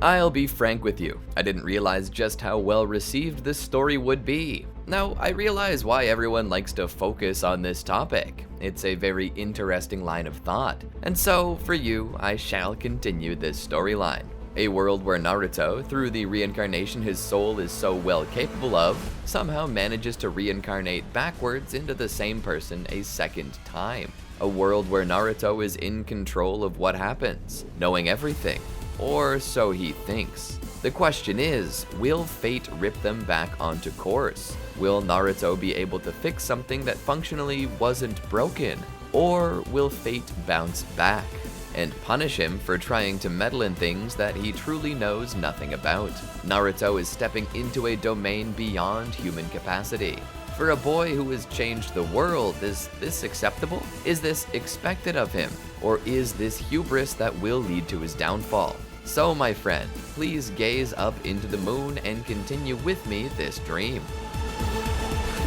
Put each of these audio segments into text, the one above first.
I'll be frank with you, I didn't realize just how well received this story would be. Now, I realize why everyone likes to focus on this topic. It's a very interesting line of thought, and so, for you, I shall continue this storyline. A world where Naruto, through the reincarnation his soul is so well capable of, somehow manages to reincarnate backwards into the same person a second time. A world where Naruto is in control of what happens, knowing everything, or so he thinks. The question is, will fate rip them back onto course? Will Naruto be able to fix something that functionally wasn't broken? Or will fate bounce back and punish him for trying to meddle in things that he truly knows nothing about? Naruto is stepping into a domain beyond human capacity. For a boy who has changed the world, is this acceptable? Is this expected of him? Or is this hubris that will lead to his downfall? So my friend, please gaze up into the moon and continue with me this dream.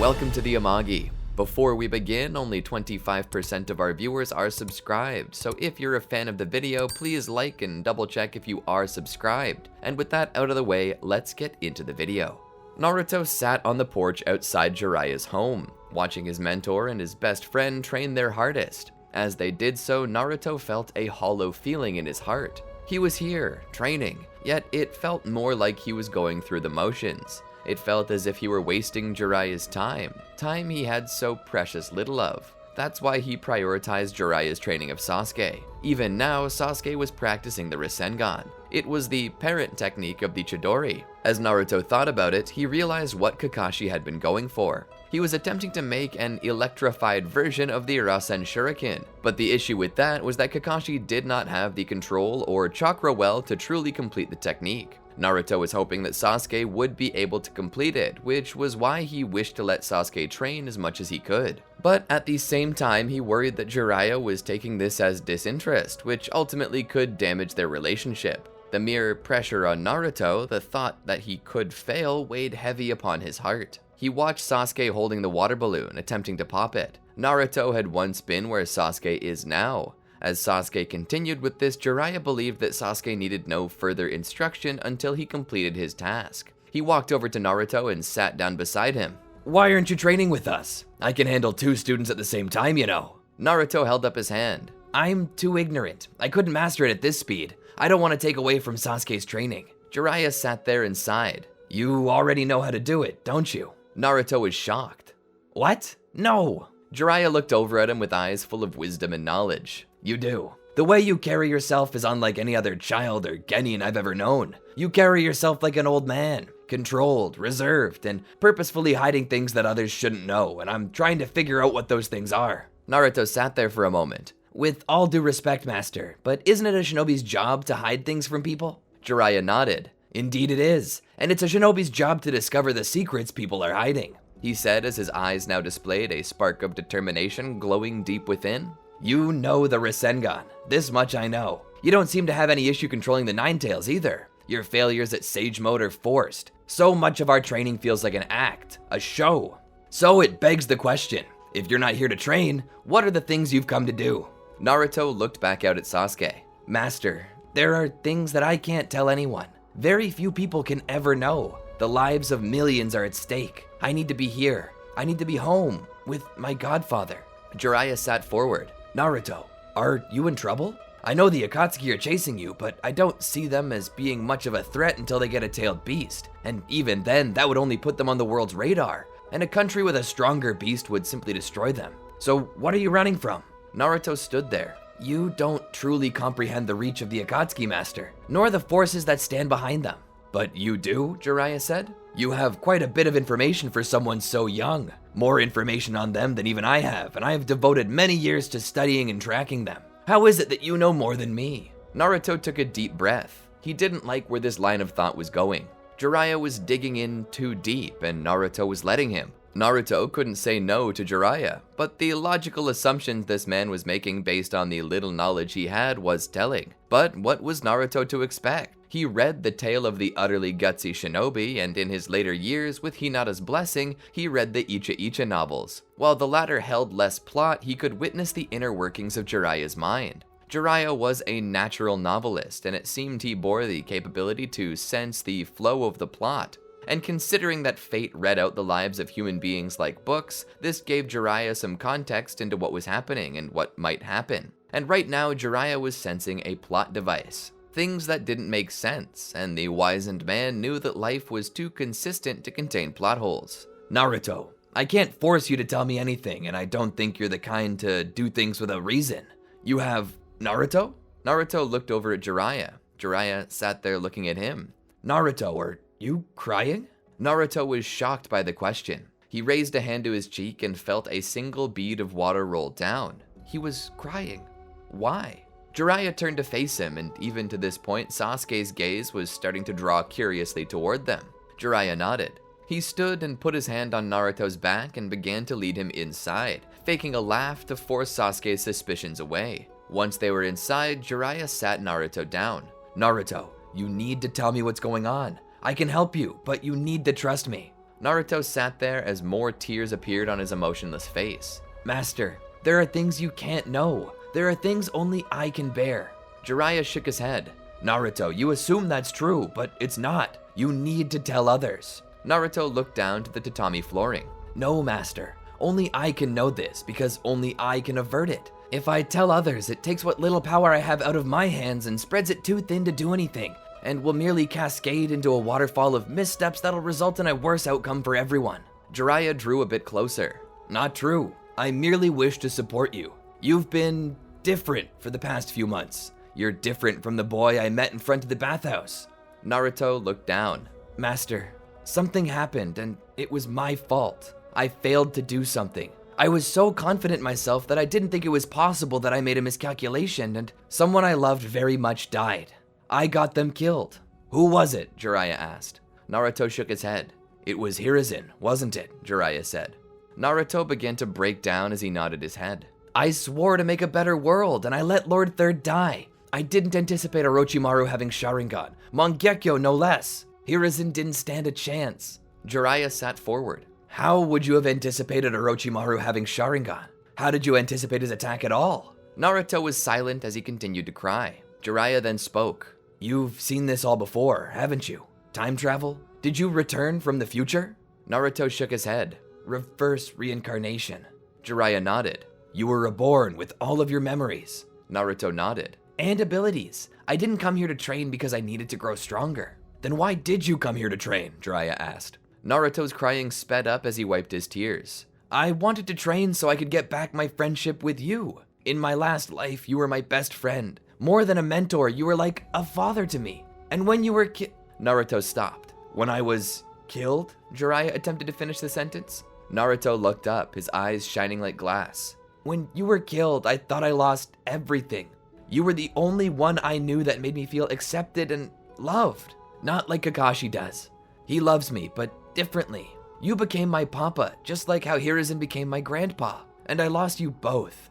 Welcome to the Amagi. Before we begin, only 25% of our viewers are subscribed, so if you're a fan of the video, please like and double check if you are subscribed. And with that out of the way, let's get into the video. Naruto sat on the porch outside Jiraiya's home, watching his mentor and his best friend train their hardest. As they did so, Naruto felt a hollow feeling in his heart. He was here, training, yet it felt more like he was going through the motions. It felt as if he were wasting Jiraiya's time he had so precious little of. That's why he prioritized Jiraiya's training of Sasuke. Even now, Sasuke was practicing the Rasengan. It was the parent technique of the Chidori. As Naruto thought about it, he realized what Kakashi had been going for. He was attempting to make an electrified version of the Rasen Shuriken, but the issue with that was that Kakashi did not have the control or chakra well to truly complete the technique. Naruto was hoping that Sasuke would be able to complete it, which was why he wished to let Sasuke train as much as he could. But at the same time, he worried that Jiraiya was taking this as disinterest, which ultimately could damage their relationship. The mere pressure on Naruto, the thought that he could fail, weighed heavy upon his heart. He watched Sasuke holding the water balloon, attempting to pop it. Naruto had once been where Sasuke is now. As Sasuke continued with this, Jiraiya believed that Sasuke needed no further instruction until he completed his task. He walked over to Naruto and sat down beside him. "Why aren't you training with us? I can handle 2 students at the same time, you know." Naruto held up his hand. "I'm too ignorant. I couldn't master it at this speed. I don't want to take away from Sasuke's training." Jiraiya sat there and sighed. "You already know how to do it, don't you?" Naruto was shocked. "What? No." Jiraiya looked over at him with eyes full of wisdom and knowledge. "You do. The way you carry yourself is unlike any other child or genin I've ever known. You carry yourself like an old man, controlled, reserved, and purposefully hiding things that others shouldn't know, and I'm trying to figure out what those things are." Naruto sat there for a moment. "With all due respect, Master, but isn't it a shinobi's job to hide things from people?" Jiraiya nodded. "Indeed it is, and it's a shinobi's job to discover the secrets people are hiding," he said as his eyes now displayed a spark of determination glowing deep within. "You know the Rasengan. This much I know. You don't seem to have any issue controlling the Nine Tails either. Your failures at Sage Mode are forced. So much of our training feels like an act, a show. So it begs the question, if you're not here to train, what are the things you've come to do?" Naruto looked back out at Sasuke. "Master, there are things that I can't tell anyone. Very few people can ever know. The lives of millions are at stake. I need to be here. I need to be home with my godfather." Jiraiya sat forward. "Naruto, are you in trouble? I know the Akatsuki are chasing you, but I don't see them as being much of a threat until they get a tailed beast. And even then, that would only put them on the world's radar, and a country with a stronger beast would simply destroy them. So what are you running from?" Naruto stood there. "You don't truly comprehend the reach of the Akatsuki, Master, nor the forces that stand behind them." "But you do," Jiraiya said. "You have quite a bit of information for someone so young. More information on them than even I have, and I have devoted many years to studying and tracking them. How is it that you know more than me?" Naruto took a deep breath. He didn't like where this line of thought was going. Jiraiya was digging in too deep, and Naruto was letting him. Naruto couldn't say no to Jiraiya, but the logical assumptions this man was making based on the little knowledge he had was telling. But what was Naruto to expect? He read the tale of the utterly gutsy shinobi, and in his later years, with Hinata's blessing, he read the Icha Icha novels. While the latter held less plot, he could witness the inner workings of Jiraiya's mind. Jiraiya was a natural novelist, and it seemed he bore the capability to sense the flow of the plot. And considering that fate read out the lives of human beings like books, this gave Jiraiya some context into what was happening and what might happen. And right now, Jiraiya was sensing a plot device. Things that didn't make sense, and the wizened man knew that life was too consistent to contain plot holes. Naruto, I can't force you to tell me anything, and I don't think you're the kind to do things with a reason. You have Naruto? Naruto looked over at Jiraiya. Jiraiya sat there looking at him. Naruto, are you crying? Naruto was shocked by the question. He raised a hand to his cheek and felt a single bead of water roll down. He was crying. Why? Jiraiya turned to face him, and even to this point, Sasuke's gaze was starting to draw curiously toward them. Jiraiya nodded. He stood and put his hand on Naruto's back and began to lead him inside, faking a laugh to force Sasuke's suspicions away. Once they were inside, Jiraiya sat Naruto down. Naruto, you need to tell me what's going on. I can help you, but you need to trust me. Naruto sat there as more tears appeared on his emotionless face. Master, there are things you can't know. There are things only I can bear. Jiraiya shook his head. Naruto, you assume that's true, but it's not. You need to tell others. Naruto looked down to the tatami flooring. No, Master. Only I can know this, because only I can avert it. If I tell others, it takes what little power I have out of my hands and spreads it too thin to do anything, and will merely cascade into a waterfall of missteps that'll result in a worse outcome for everyone. Jiraiya drew a bit closer. Not true. I merely wish to support you. You've been different for the past few months. You're different from the boy I met in front of the bathhouse. Naruto looked down. Master, something happened and it was my fault. I failed to do something. I was so confident in myself that I didn't think it was possible that I made a miscalculation and someone I loved very much died. I got them killed. Who was it? Jiraiya asked. Naruto shook his head. It was Hiruzen, wasn't it? Jiraiya said. Naruto began to break down as he nodded his head. I swore to make a better world and I let Lord Third die. I didn't anticipate Orochimaru having Sharingan, Mangekyo no less. Hiruzen didn't stand a chance. Jiraiya sat forward. How would you have anticipated Orochimaru having Sharingan? How did you anticipate his attack at all? Naruto was silent as he continued to cry. Jiraiya then spoke. You've seen this all before, haven't you? Time travel? Did you return from the future? Naruto shook his head. Reverse reincarnation. Jiraiya nodded. You were reborn with all of your memories. Naruto nodded. And abilities. I didn't come here to train because I needed to grow stronger. Then why did you come here to train? Jiraiya asked. Naruto's crying sped up as he wiped his tears. I wanted to train so I could get back my friendship with you. In my last life, you were my best friend. More than a mentor, you were like a father to me. And when you were Naruto stopped. When I was killed? Jiraiya attempted to finish the sentence. Naruto looked up, his eyes shining like glass. When you were killed, I thought I lost everything. You were the only one I knew that made me feel accepted and loved. Not like Kakashi does. He loves me, but differently. You became my papa, just like how Hiruzen became my grandpa, and I lost you both.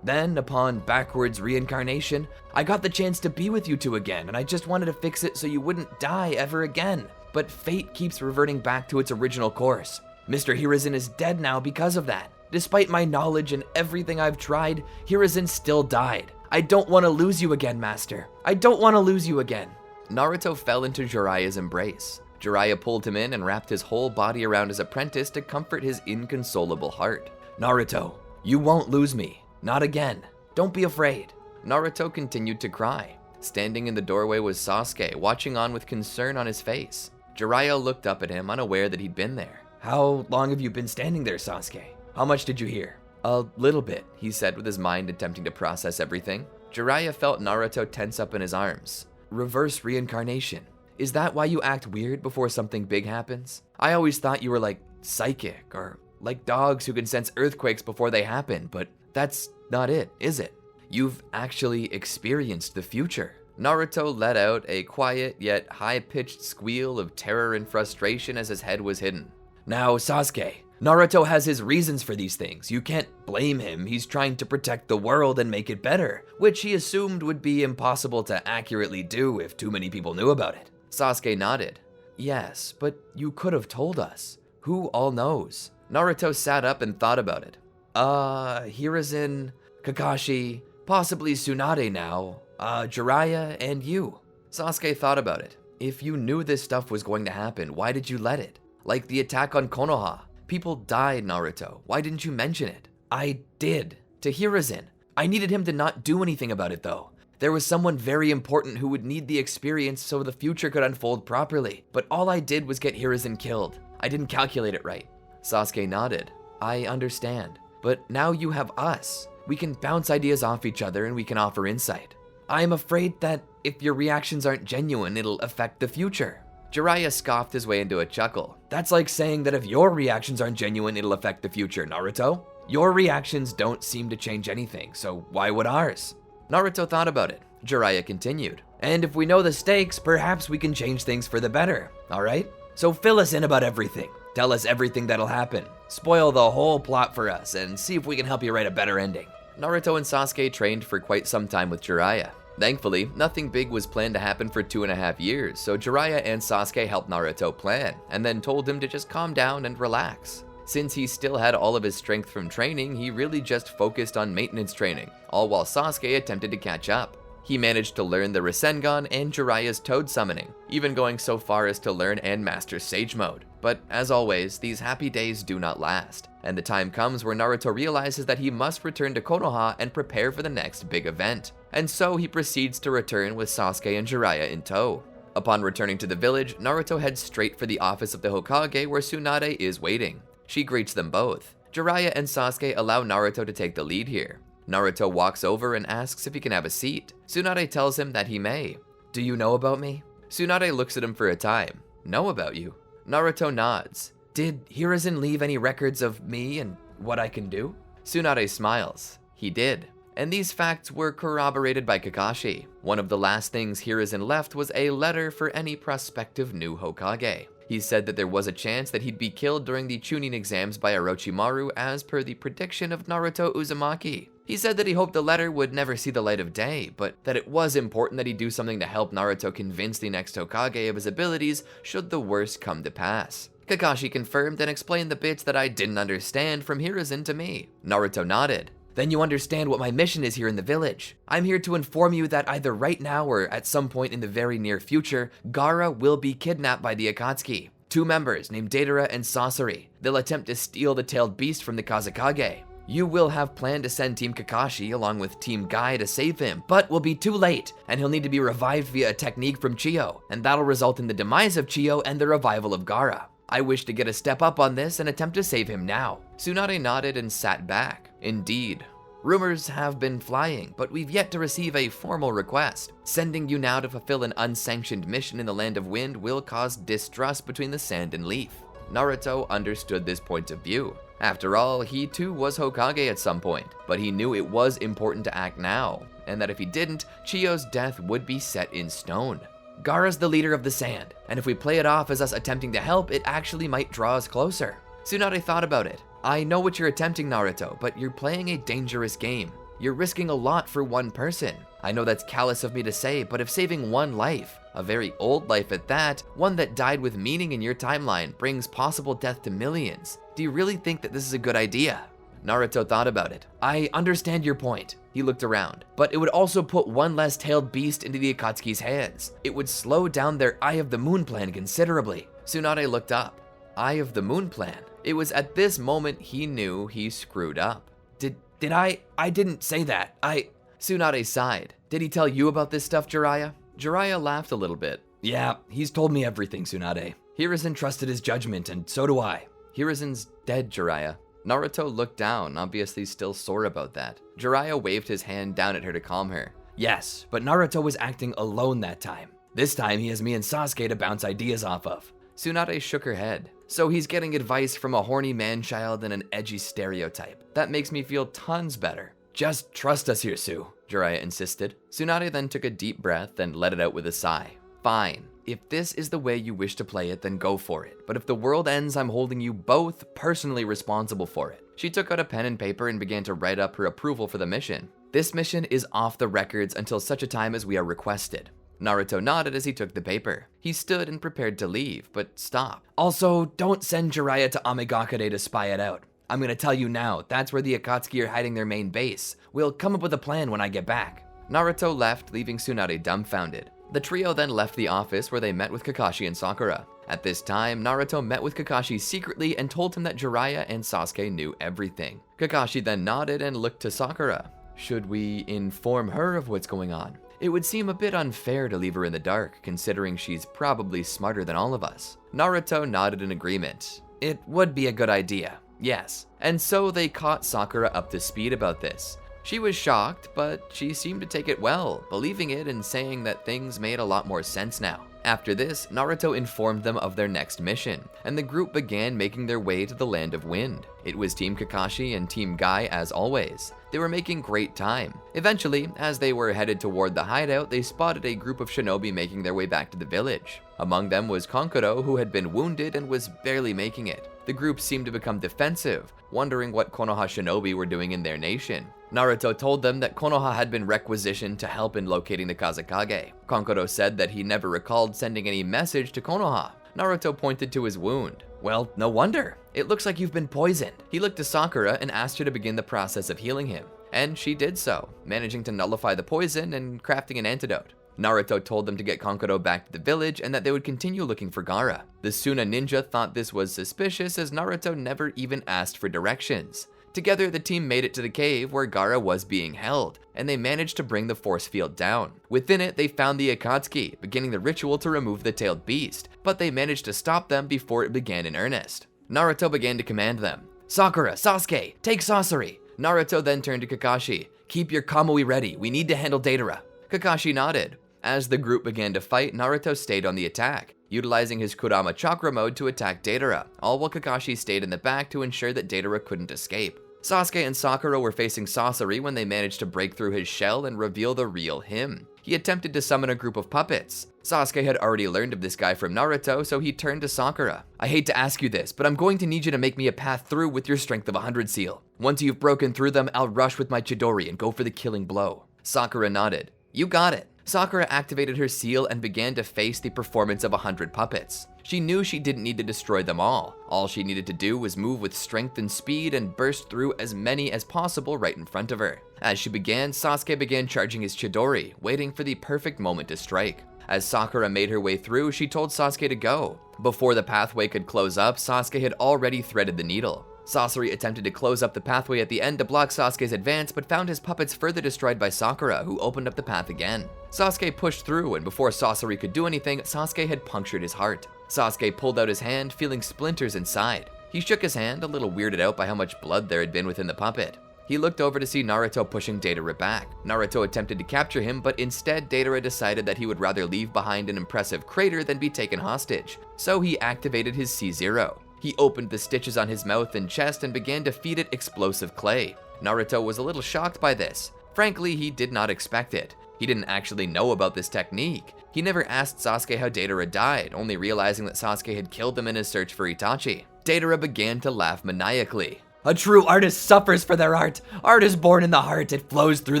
Then, upon backwards reincarnation, I got the chance to be with you two again, and I just wanted to fix it so you wouldn't die ever again. But fate keeps reverting back to its original course. Mr. Hiruzen is dead now because of that. Despite my knowledge and everything I've tried, Hiruzen still died. I don't want to lose you again, Master. I don't want to lose you again. Naruto fell into Jiraiya's embrace. Jiraiya pulled him in and wrapped his whole body around his apprentice to comfort his inconsolable heart. Naruto, you won't lose me. Not again. Don't be afraid. Naruto continued to cry. Standing in the doorway was Sasuke, watching on with concern on his face. Jiraiya looked up at him, unaware that he'd been there. How long have you been standing there, Sasuke? How much did you hear? A little bit, he said with his mind attempting to process everything. Jiraiya felt Naruto tense up in his arms. Reverse reincarnation. Is that why you act weird before something big happens? I always thought you were like psychic, or like dogs who can sense earthquakes before they happen, but that's not it, is it? You've actually experienced the future. Naruto let out a quiet yet high-pitched squeal of terror and frustration as his head was hidden. Now, Sasuke, Naruto has his reasons for these things. You can't blame him. He's trying to protect the world and make it better, which he assumed would be impossible to accurately do if too many people knew about it. Sasuke nodded. Yes, but you could have told us. Who all knows? Naruto sat up and thought about it. Hiruzen, Kakashi, Possibly Tsunade now, Jiraiya, and you. Sasuke thought about it. If you knew this stuff was going to happen, why did you let it? Like the attack on Konoha. People died, Naruto. Why didn't you mention it? I did. To Hiruzen. I needed him to not do anything about it though. There was someone very important who would need the experience so the future could unfold properly. But all I did was get Hiruzen killed. I didn't calculate it right. Sasuke nodded. I understand. But now you have us. We can bounce ideas off each other and we can offer insight. I am afraid that if your reactions aren't genuine, it'll affect the future. Jiraiya scoffed his way into a chuckle. That's like saying that if your reactions aren't genuine, it'll affect the future, Naruto. Your reactions don't seem to change anything, so why would ours? Naruto thought about it. Jiraiya continued. And if we know the stakes, perhaps we can change things for the better, alright? So fill us in about everything. Tell us everything that'll happen. Spoil the whole plot for us and see if we can help you write a better ending. Naruto and Sasuke trained for quite some time with Jiraiya. Thankfully, nothing big was planned to happen for 2.5 years, so Jiraiya and Sasuke helped Naruto plan, and then told him to just calm down and relax. Since he still had all of his strength from training, he really just focused on maintenance training, all while Sasuke attempted to catch up. He managed to learn the Rasengan and Jiraiya's Toad summoning, even going so far as to learn and master Sage Mode. But as always, these happy days do not last, and the time comes where Naruto realizes that he must return to Konoha and prepare for the next big event. And so he proceeds to return with Sasuke and Jiraiya in tow. Upon returning to the village, Naruto heads straight for the office of the Hokage where Tsunade is waiting. She greets them both. Jiraiya and Sasuke allow Naruto to take the lead here. Naruto walks over and asks if he can have a seat. Tsunade tells him that he may. Do you know about me? Tsunade looks at him for a time. Know about you? Naruto nods. Did Hiruzen leave any records of me and what I can do? Tsunade smiles. He did. And these facts were corroborated by Kakashi. One of the last things Hiruzen left was a letter for any prospective new Hokage. He said that there was a chance that he'd be killed during the Chunin exams by Orochimaru as per the prediction of Naruto Uzumaki. He said that he hoped the letter would never see the light of day, but that it was important that he do something to help Naruto convince the next Hokage of his abilities should the worst come to pass. Kakashi confirmed and explained the bits that I didn't understand from Hiruzen to me. Naruto nodded. Then you understand what my mission is here in the village. I'm here to inform you that either right now or at some point in the very near future, Gaara will be kidnapped by the Akatsuki. 2 members named Deidara and Sasori. They'll attempt to steal the tailed beast from the Kazekage. You will have planned to send Team Kakashi along with Team Guy to save him, but will be too late, and he'll need to be revived via a technique from Chiyo, and that'll result in the demise of Chiyo and the revival of Gaara. I wish to get a step up on this and attempt to save him now. Tsunade nodded and sat back. Indeed. Rumors have been flying, but we've yet to receive a formal request. Sending you now to fulfill an unsanctioned mission in the Land of Wind will cause distrust between the Sand and Leaf. Naruto understood this point of view. After all, he too was Hokage at some point, but he knew it was important to act now, and that if he didn't, Chiyo's death would be set in stone. Gaara's the leader of the Sand, and if we play it off as us attempting to help, it actually might draw us closer. Tsunade thought about it. I know what you're attempting, Naruto, but you're playing a dangerous game. You're risking a lot for one person. I know that's callous of me to say, but if saving one life, a very old life at that, one that died with meaning in your timeline, brings possible death to millions, do you really think that this is a good idea? Naruto thought about it. I understand your point. He looked around. But it would also put one less tailed beast into the Akatsuki's hands. It would slow down their Eye of the Moon plan considerably. Tsunade looked up. Eye of the Moon plan? It was at this moment he knew he screwed up. Did I didn't say that. Tsunade sighed. Did he tell you about this stuff, Jiraiya? Jiraiya laughed a little bit. Yeah, he's told me everything, Tsunade. Hiruzen trusted his judgment, and so do I. Hiruzen's dead, Jiraiya. Naruto looked down, obviously still sore about that. Jiraiya waved his hand down at her to calm her. Yes, but Naruto was acting alone that time. This time he has me and Sasuke to bounce ideas off of. Tsunade shook her head. So he's getting advice from a horny man-child and an edgy stereotype. That makes me feel tons better. Just trust us here, Su, Jiraiya insisted. Tsunade then took a deep breath and let it out with a sigh. Fine. If this is the way you wish to play it, then go for it. But if the world ends, I'm holding you both personally responsible for it. She took out a pen and paper and began to write up her approval for the mission. This mission is off the records until such a time as we are requested. Naruto nodded as he took the paper. He stood and prepared to leave, but stopped. Also, don't send Jiraiya to Amagakure to spy it out. I'm gonna tell you now, that's where the Akatsuki are hiding their main base. We'll come up with a plan when I get back. Naruto left, leaving Tsunade dumbfounded. The trio then left the office where they met with Kakashi and Sakura. At this time, Naruto met with Kakashi secretly and told him that Jiraiya and Sasuke knew everything. Kakashi then nodded and looked to Sakura. Should we inform her of what's going on? It would seem a bit unfair to leave her in the dark, considering she's probably smarter than all of us. Naruto nodded in agreement. It would be a good idea, yes. And so they caught Sakura up to speed about this. She was shocked, but she seemed to take it well, believing it and saying that things made a lot more sense now. After this, Naruto informed them of their next mission, and the group began making their way to the Land of Wind. It was Team Kakashi and Team Guy as always. They were making great time. Eventually, as they were headed toward the hideout, they spotted a group of shinobi making their way back to the village. Among them was Kankuro, who had been wounded and was barely making it. The group seemed to become defensive, wondering what Konoha shinobi were doing in their nation. Naruto told them that Konoha had been requisitioned to help in locating the Kazekage. Kankuro said that he never recalled sending any message to Konoha. Naruto pointed to his wound. Well, no wonder. It looks like you've been poisoned. He looked to Sakura and asked her to begin the process of healing him. And she did so, managing to nullify the poison and crafting an antidote. Naruto told them to get Kankuro back to the village and that they would continue looking for Gaara. The Suna ninja thought this was suspicious as Naruto never even asked for directions. Together, the team made it to the cave where Gaara was being held, and they managed to bring the force field down. Within it, they found the Akatsuki, beginning the ritual to remove the tailed beast, but they managed to stop them before it began in earnest. Naruto began to command them. Sakura, Sasuke, take Sasori. Naruto then turned to Kakashi. Keep your Kamui ready, we need to handle Deidara. Kakashi nodded. As the group began to fight, Naruto stayed on the attack, utilizing his Kurama chakra mode to attack Deidara, all while Kakashi stayed in the back to ensure that Deidara couldn't escape. Sasuke and Sakura were facing Sasori when they managed to break through his shell and reveal the real him. He attempted to summon a group of puppets. Sasuke had already learned of this guy from Naruto, so he turned to Sakura. I hate to ask you this, but I'm going to need you to make me a path through with your strength of 100 seal. Once you've broken through them, I'll rush with my Chidori and go for the killing blow. Sakura nodded. You got it. Sakura activated her seal and began to face the performance of 100 puppets. She knew she didn't need to destroy them all. All she needed to do was move with strength and speed and burst through as many as possible right in front of her. As she began, Sasuke began charging his Chidori, waiting for the perfect moment to strike. As Sakura made her way through, she told Sasuke to go. Before the pathway could close up, Sasuke had already threaded the needle. Sasori attempted to close up the pathway at the end to block Sasuke's advance, but found his puppets further destroyed by Sakura, who opened up the path again. Sasuke pushed through, and before Sasori could do anything, Sasuke had punctured his heart. Sasuke pulled out his hand, feeling splinters inside. He shook his hand, a little weirded out by how much blood there had been within the puppet. He looked over to see Naruto pushing Deidara back. Naruto attempted to capture him, but instead Deidara decided that he would rather leave behind an impressive crater than be taken hostage. So he activated his C0. He opened the stitches on his mouth and chest and began to feed it explosive clay. Naruto was a little shocked by this. Frankly, he did not expect it. He didn't actually know about this technique. He never asked Sasuke how Deidara died, only realizing that Sasuke had killed him in his search for Itachi. Deidara began to laugh maniacally. A true artist suffers for their art. Art is born in the heart, it flows through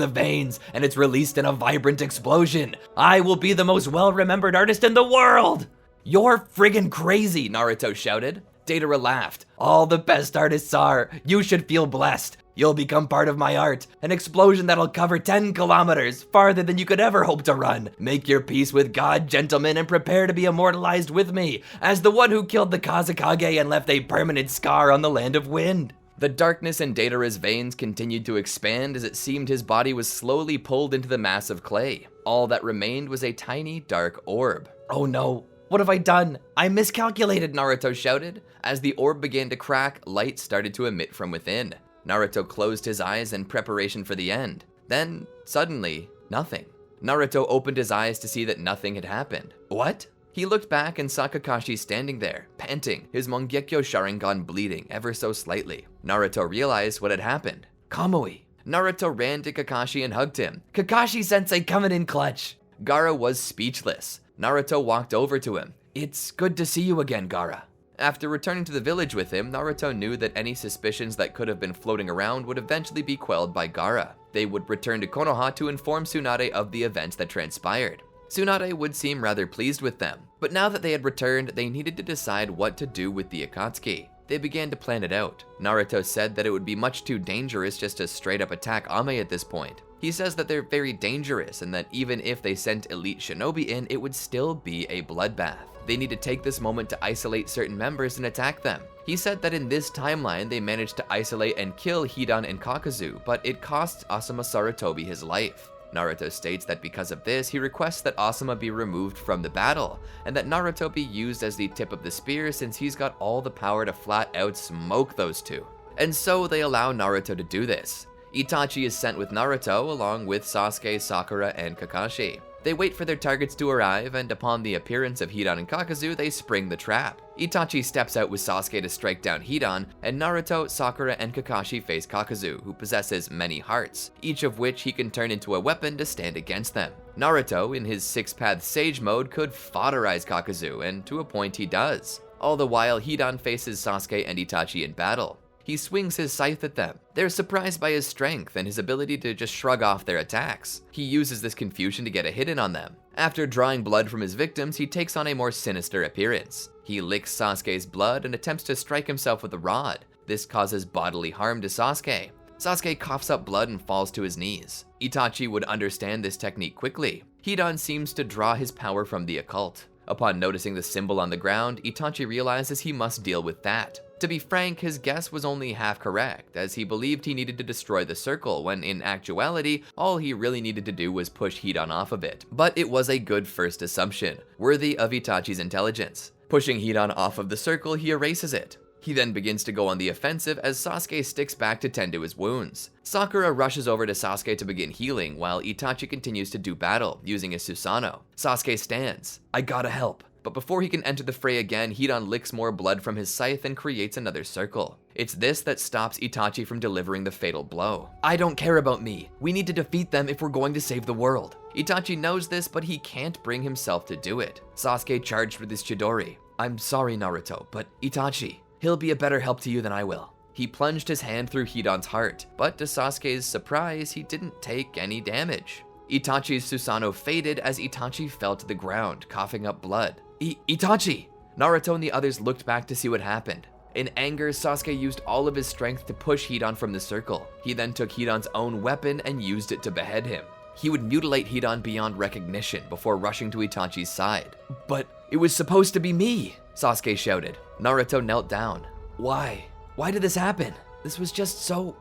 the veins, and it's released in a vibrant explosion. I will be the most well-remembered artist in the world! You're friggin' crazy, Naruto shouted. Deidara laughed. All the best artists are. You should feel blessed. You'll become part of my art. An explosion that'll cover 10 kilometers, farther than you could ever hope to run. Make your peace with God, gentlemen, and prepare to be immortalized with me as the one who killed the Kazekage and left a permanent scar on the Land of Wind. The darkness in Deidara's veins continued to expand as it seemed his body was slowly pulled into the mass of clay. All that remained was a tiny, dark orb. Oh no. What have I done? I miscalculated, Naruto shouted. As the orb began to crack, light started to emit from within. Naruto closed his eyes in preparation for the end. Then, suddenly, nothing. Naruto opened his eyes to see that nothing had happened. What? He looked back and saw Kakashi standing there, panting, his Mangekyo Sharingan bleeding ever so slightly. Naruto realized what had happened. Kamui. Naruto ran to Kakashi and hugged him. Kakashi-sensei coming in clutch. Gaara was speechless. Naruto walked over to him. It's good to see you again, Gaara. After returning to the village with him, Naruto knew that any suspicions that could have been floating around would eventually be quelled by Gaara. They would return to Konoha to inform Tsunade of the events that transpired. Tsunade would seem rather pleased with them, but now that they had returned, they needed to decide what to do with the Akatsuki. They began to plan it out. Naruto said that it would be much too dangerous just to straight up attack Ame at this point. He says that they're very dangerous and that even if they sent elite shinobi in, it would still be a bloodbath. They need to take this moment to isolate certain members and attack them. He said that in this timeline, they managed to isolate and kill Hidan and Kakuzu, but it cost Asuma Sarutobi his life. Naruto states that because of this, he requests that Asuma be removed from the battle, and that Naruto be used as the tip of the spear since he's got all the power to flat out smoke those two. And so they allow Naruto to do this. Itachi is sent with Naruto along with Sasuke, Sakura, and Kakashi. They wait for their targets to arrive, and upon the appearance of Hidan and Kakuzu, they spring the trap. Itachi steps out with Sasuke to strike down Hidan, and Naruto, Sakura, and Kakashi face Kakuzu, who possesses many hearts, each of which he can turn into a weapon to stand against them. Naruto, in his six-path sage mode, could foderize Kakuzu, and to a point he does. All the while, Hidan faces Sasuke and Itachi in battle. He swings his scythe at them. They're surprised by his strength and his ability to just shrug off their attacks. He uses this confusion to get a hit in on them. After drawing blood from his victims, he takes on a more sinister appearance. He licks Sasuke's blood and attempts to strike himself with a rod. This causes bodily harm to Sasuke. Sasuke coughs up blood and falls to his knees. Itachi would understand this technique quickly. Hidan seems to draw his power from the occult. Upon noticing the symbol on the ground, Itachi realizes he must deal with that. To be frank, his guess was only half correct, as he believed he needed to destroy the circle, when in actuality, all he really needed to do was push Hidan off of it. But it was a good first assumption, worthy of Itachi's intelligence. Pushing Hidan off of the circle, he erases it. He then begins to go on the offensive as Sasuke sticks back to tend to his wounds. Sakura rushes over to Sasuke to begin healing, while Itachi continues to do battle, using his Susanoo. Sasuke stands. "I gotta help." But before he can enter the fray again, Hidan licks more blood from his scythe and creates another circle. It's this that stops Itachi from delivering the fatal blow. "I don't care about me. We need to defeat them if we're going to save the world." Itachi knows this, but he can't bring himself to do it. Sasuke charged with his Chidori. "I'm sorry, Naruto, but Itachi, he'll be a better help to you than I will." He plunged his hand through Hidan's heart, but to Sasuke's surprise, he didn't take any damage. Itachi's Susanoo faded as Itachi fell to the ground, coughing up blood. Itachi! Naruto and the others looked back to see what happened. In anger, Sasuke used all of his strength to push Hidan from the circle. He then took Hidan's own weapon and used it to behead him. He would mutilate Hidan beyond recognition before rushing to Itachi's side. "But it was supposed to be me!" Sasuke shouted. Naruto knelt down. Why? Why did this happen? This was just so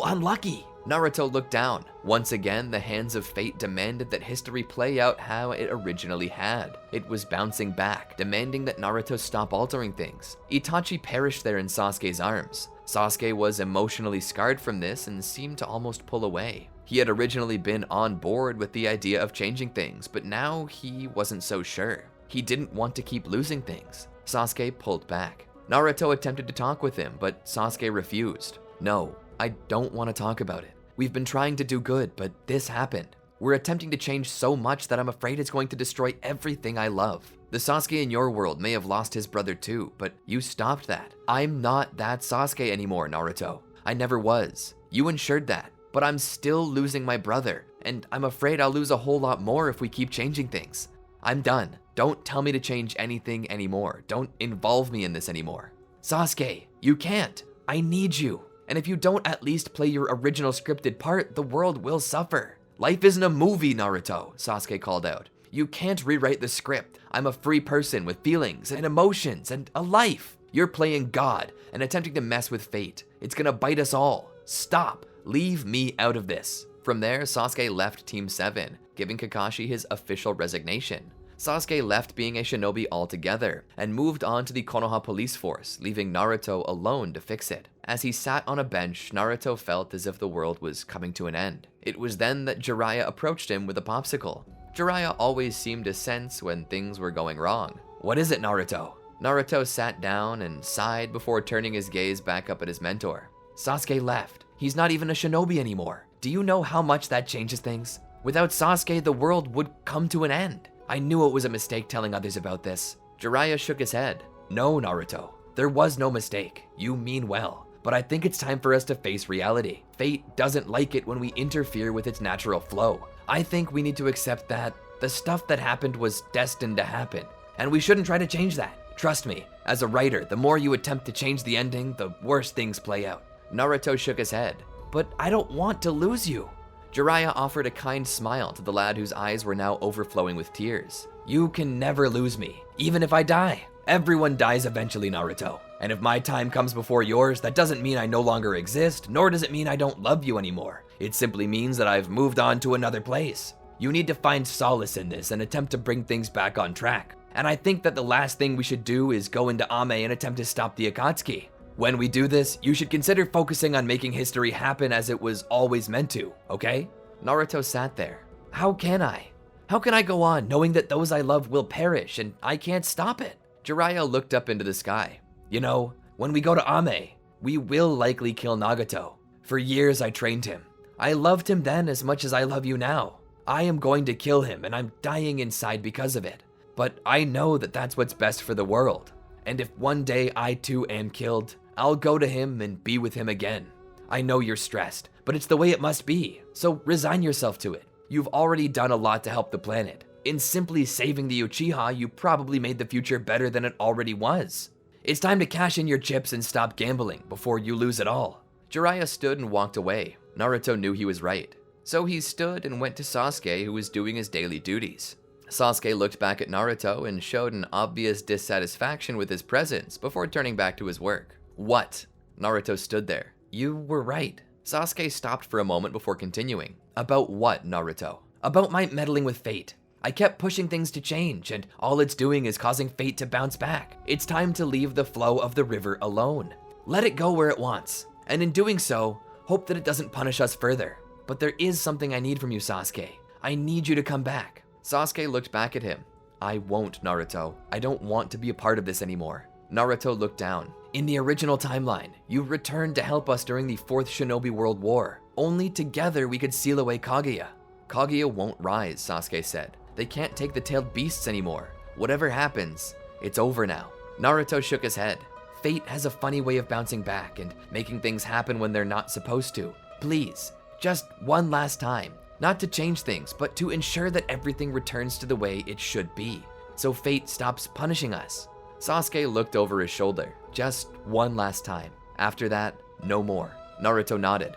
unlucky." Naruto looked down. Once again, the hands of fate demanded that history play out how it originally had. It was bouncing back, demanding that Naruto stop altering things. Itachi perished there in Sasuke's arms. Sasuke was emotionally scarred from this and seemed to almost pull away. He had originally been on board with the idea of changing things, but now he wasn't so sure. He didn't want to keep losing things. Sasuke pulled back. Naruto attempted to talk with him, but Sasuke refused. "No, I don't want to talk about it. We've been trying to do good, but this happened. We're attempting to change so much that I'm afraid it's going to destroy everything I love. The Sasuke in your world may have lost his brother too, but you stopped that. I'm not that Sasuke anymore, Naruto. I never was. You ensured that, but I'm still losing my brother, and I'm afraid I'll lose a whole lot more if we keep changing things. I'm done. Don't tell me to change anything anymore. Don't involve me in this anymore. Sasuke, you can't. I need you. And if you don't at least play your original scripted part, the world will suffer. Life isn't a movie, Naruto," Sasuke called out. "You can't rewrite the script. I'm a free person with feelings and emotions and a life. You're playing God and attempting to mess with fate. It's gonna bite us all. Stop. Leave me out of this." From there, Sasuke left Team 7, giving Kakashi his official resignation. Sasuke left being a shinobi altogether and moved on to the Konoha police force, leaving Naruto alone to fix it. As he sat on a bench, Naruto felt as if the world was coming to an end. It was then that Jiraiya approached him with a popsicle. Jiraiya always seemed to sense when things were going wrong. "What is it, Naruto?" Naruto sat down and sighed before turning his gaze back up at his mentor. "Sasuke left. He's not even a shinobi anymore. Do you know how much that changes things? Without Sasuke, the world would come to an end. I knew it was a mistake telling others about this." Jiraiya shook his head. "No, Naruto. There was no mistake. You mean well. But I think it's time for us to face reality. Fate doesn't like it when we interfere with its natural flow. I think we need to accept that the stuff that happened was destined to happen, and we shouldn't try to change that. Trust me, As a writer, the more you attempt to change the ending, the worse things play out. Naruto shook his head. But I don't want to lose you. Jiraiya offered a kind smile to the lad whose eyes were now overflowing with tears. You can never lose me, even if I die. Everyone dies eventually, Naruto. And if my time comes before yours, that doesn't mean I no longer exist, nor does it mean I don't love you anymore. It simply means that I've moved on to another place. You need to find solace in this and attempt to bring things back on track. And I think that the last thing we should do is go into Ame and attempt to stop the Akatsuki. When we do this, you should consider focusing on making history happen as it was always meant to, okay? Naruto sat there. How can I? How can I go on knowing that those I love will perish and I can't stop it? Jiraiya looked up into the sky. You know, when we go to Ame, we will likely kill Nagato. For years I trained him. I loved him then as much as I love you now. I am going to kill him and I'm dying inside because of it. But I know that that's what's best for the world. And if one day I too am killed, I'll go to him and be with him again. I know you're stressed, but it's the way it must be, so resign yourself to it. You've already done a lot to help the planet. In simply saving the Uchiha, you probably made the future better than it already was. It's time to cash in your chips and stop gambling before you lose it all. Jiraiya stood and walked away. Naruto knew he was right. So he stood and went to Sasuke, who was doing his daily duties. Sasuke looked back at Naruto and showed an obvious dissatisfaction with his presence before turning back to his work. What? Naruto stood there. You were right. Sasuke stopped for a moment before continuing. About what, Naruto? About my meddling with fate. I kept pushing things to change, and all it's doing is causing fate to bounce back. It's time to leave the flow of the river alone. Let it go where it wants, and in doing so, hope that it doesn't punish us further. But there is something I need from you, Sasuke. I need you to come back. Sasuke looked back at him. I won't, Naruto. I don't want to be a part of this anymore. Naruto looked down. In the original timeline, you returned to help us during the 4th Shinobi World War. Only together we could seal away Kaguya. Kaguya won't rise, Sasuke said. They can't take the tailed beasts anymore. Whatever happens, it's over now. Naruto shook his head. Fate has a funny way of bouncing back and making things happen when they're not supposed to. Please, just one last time. Not to change things, but to ensure that everything returns to the way it should be. So fate stops punishing us. Sasuke looked over his shoulder. Just one last time. After that, no more. Naruto nodded.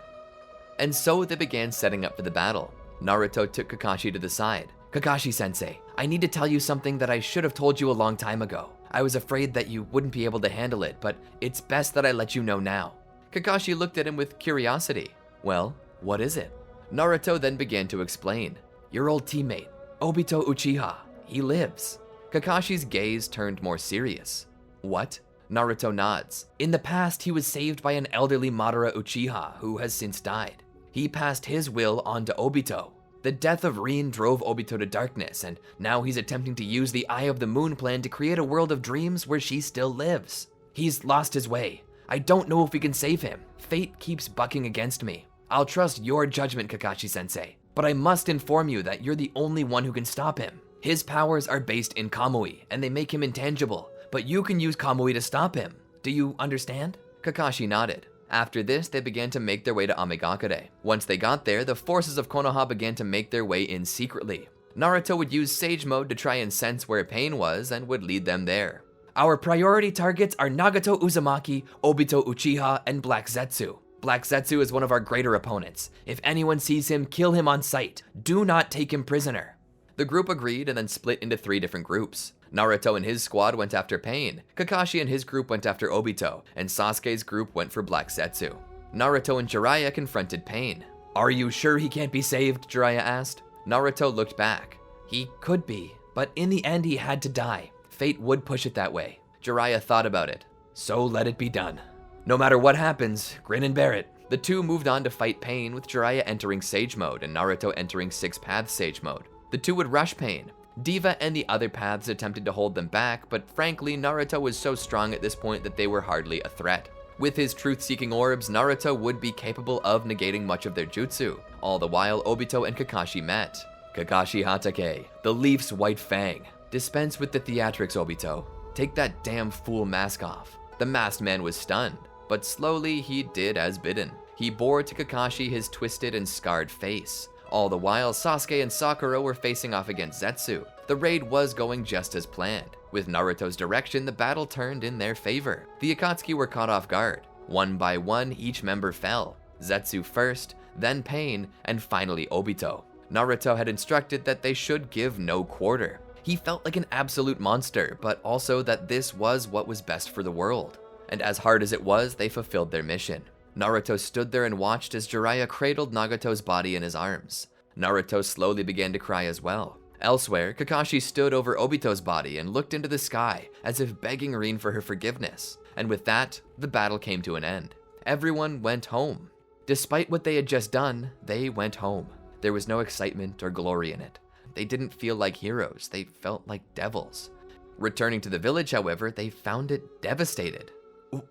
And so they began setting up for the battle. Naruto took Kakashi to the side. Kakashi-sensei, I need to tell you something that I should have told you a long time ago. I was afraid that you wouldn't be able to handle it, but it's best that I let you know now. Kakashi looked at him with curiosity. Well, what is it? Naruto then began to explain. Your old teammate, Obito Uchiha, he lives. Kakashi's gaze turned more serious. What? Naruto nods. In the past, he was saved by an elderly Madara Uchiha who has since died. He passed his will on to Obito. The death of Rin drove Obito to darkness, and now he's attempting to use the Eye of the Moon plan to create a world of dreams where she still lives. He's lost his way. I don't know if we can save him. Fate keeps bucking against me. I'll trust your judgment, Kakashi-sensei, but I must inform you that you're the only one who can stop him. His powers are based in Kamui, and they make him intangible, but you can use Kamui to stop him. Do you understand? Kakashi nodded. After this, they began to make their way to Amigakure. Once they got there, the forces of Konoha began to make their way in secretly. Naruto would use Sage Mode to try and sense where pain was and would lead them there. Our priority targets are Nagato Uzumaki, Obito Uchiha, and Black Zetsu. Black Zetsu is one of our greater opponents. If anyone sees him, kill him on sight. Do not take him prisoner. The group agreed and then split into 3 different groups. Naruto and his squad went after Pain, Kakashi and his group went after Obito, and Sasuke's group went for Black Zetsu. Naruto and Jiraiya confronted Pain. Are you sure he can't be saved? Jiraiya asked. Naruto looked back. He could be, but in the end he had to die. Fate would push it that way. Jiraiya thought about it. So let it be done. No matter what happens, grin and bear it. The two moved on to fight Pain, with Jiraiya entering Sage Mode and Naruto entering 6-Path Sage Mode. The two would rush Pain. Diva and the other paths attempted to hold them back, but frankly, Naruto was so strong at this point that they were hardly a threat. With his truth-seeking orbs, Naruto would be capable of negating much of their jutsu. All the while, Obito and Kakashi met. Kakashi Hatake, the Leaf's white fang. Dispense with the theatrics, Obito. Take that damn fool mask off. The masked man was stunned, but slowly he did as bidden. He bore to Kakashi his twisted and scarred face. All the while, Sasuke and Sakura were facing off against Zetsu. The raid was going just as planned. With Naruto's direction, the battle turned in their favor. The Akatsuki were caught off guard. One by one, each member fell. Zetsu first, then Pain, and finally Obito. Naruto had instructed that they should give no quarter. He felt like an absolute monster, but also that this was what was best for the world. And as hard as it was, they fulfilled their mission. Naruto stood there and watched as Jiraiya cradled Nagato's body in his arms. Naruto slowly began to cry as well. Elsewhere, Kakashi stood over Obito's body and looked into the sky, as if begging Rin for her forgiveness. And with that, the battle came to an end. Everyone went home. Despite what they had just done, they went home. There was no excitement or glory in it. They didn't feel like heroes, they felt like devils. Returning to the village, however, they found it devastated.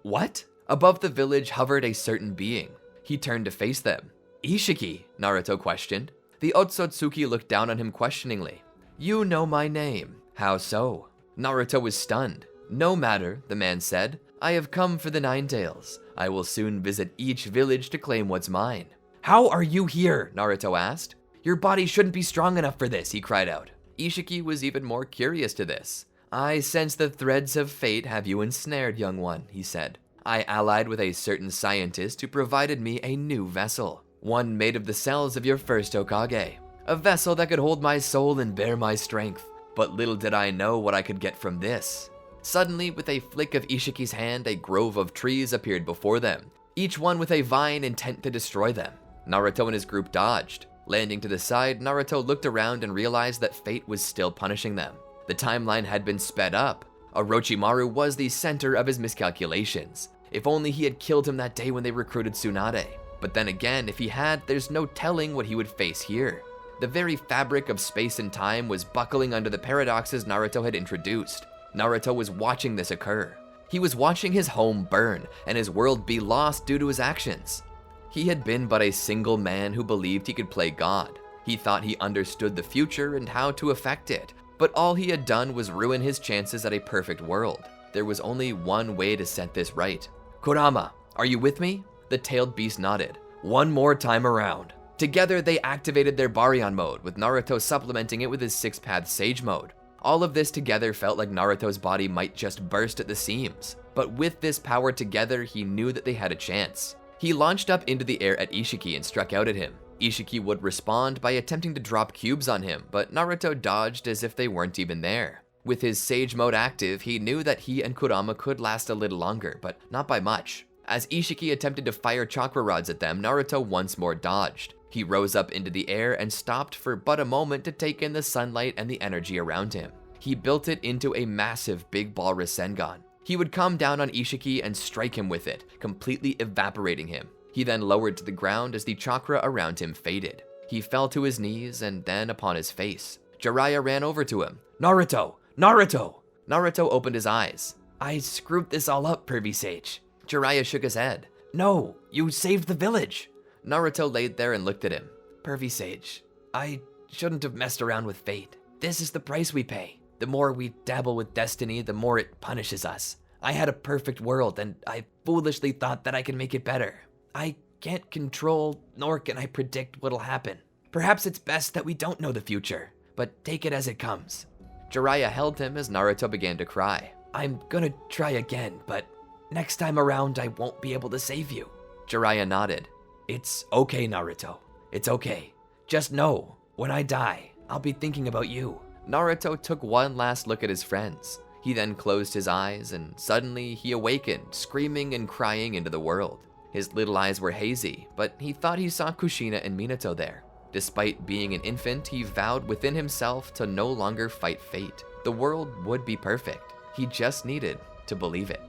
What? Above the village hovered a certain being. He turned to face them. Ishiki, Naruto questioned. The Otsutsuki looked down on him questioningly. You know my name. How so? Naruto was stunned. No matter, the man said. I have come for the Nine Tails. I will soon visit each village to claim what's mine. How are you here? Naruto asked. Your body shouldn't be strong enough for this, he cried out. Ishiki was even more curious to this. I sense the threads of fate have you ensnared, young one, he said. I allied with a certain scientist who provided me a new vessel. One made of the cells of your first Hokage. A vessel that could hold my soul and bear my strength. But little did I know what I could get from this. Suddenly, with a flick of Ishiki's hand, a grove of trees appeared before them, each one with a vine intent to destroy them. Naruto and his group dodged. Landing to the side, Naruto looked around and realized that fate was still punishing them. The timeline had been sped up. Orochimaru was the center of his miscalculations. If only he had killed him that day when they recruited Tsunade. But then again, if he had, there's no telling what he would face here. The very fabric of space and time was buckling under the paradoxes Naruto had introduced. Naruto was watching this occur. He was watching his home burn and his world be lost due to his actions. He had been but a single man who believed he could play God. He thought he understood the future and how to affect it, but all he had done was ruin his chances at a perfect world. There was only one way to set this right. Kurama, are you with me? The tailed beast nodded. One more time around. Together, they activated their Baryon mode, with Naruto supplementing it with his six-path Sage mode. All of this together felt like Naruto's body might just burst at the seams. But with this power together, he knew that they had a chance. He launched up into the air at Ishiki and struck out at him. Ishiki would respond by attempting to drop cubes on him, but Naruto dodged as if they weren't even there. With his Sage mode active, he knew that he and Kurama could last a little longer, but not by much. As Ishiki attempted to fire chakra rods at them, Naruto once more dodged. He rose up into the air and stopped for but a moment to take in the sunlight and the energy around him. He built it into a massive big ball Rasengan. He would come down on Ishiki and strike him with it, completely evaporating him. He then lowered to the ground as the chakra around him faded. He fell to his knees and then upon his face. Jiraiya ran over to him. Naruto! Naruto! Naruto opened his eyes. I screwed this all up, Pervy Sage. Jiraiya shook his head. No, you saved the village. Naruto laid there and looked at him. Pervy Sage, I shouldn't have messed around with fate. This is the price we pay. The more we dabble with destiny, the more it punishes us. I had a perfect world, and I foolishly thought that I could make it better. I can't control, nor can I predict what'll happen. Perhaps it's best that we don't know the future, but take it as it comes. Jiraiya held him as Naruto began to cry. I'm gonna try again, but next time around I won't be able to save you. Jiraiya nodded. It's okay, Naruto. It's okay. Just know, when I die, I'll be thinking about you. Naruto took one last look at his friends. He then closed his eyes and suddenly he awakened, screaming and crying into the world. His little eyes were hazy, but he thought he saw Kushina and Minato there. Despite being an infant, he vowed within himself to no longer fight fate. The world would be perfect. He just needed to believe it.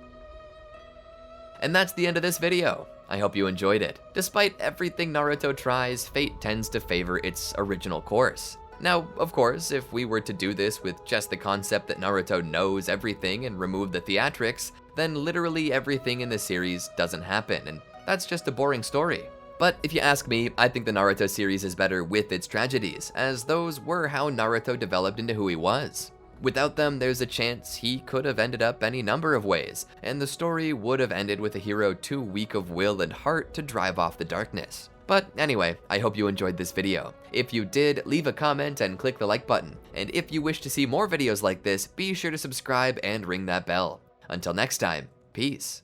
And that's the end of this video. I hope you enjoyed it. Despite everything Naruto tries, fate tends to favor its original course. Now, of course, if we were to do this with just the concept that Naruto knows everything and remove the theatrics, then literally everything in the series doesn't happen, and that's just a boring story. But if you ask me, I think the Naruto series is better with its tragedies, as those were how Naruto developed into who he was. Without them, there's a chance he could have ended up any number of ways, and the story would have ended with a hero too weak of will and heart to drive off the darkness. But anyway, I hope you enjoyed this video. If you did, leave a comment and click the like button. And if you wish to see more videos like this, be sure to subscribe and ring that bell. Until next time, peace.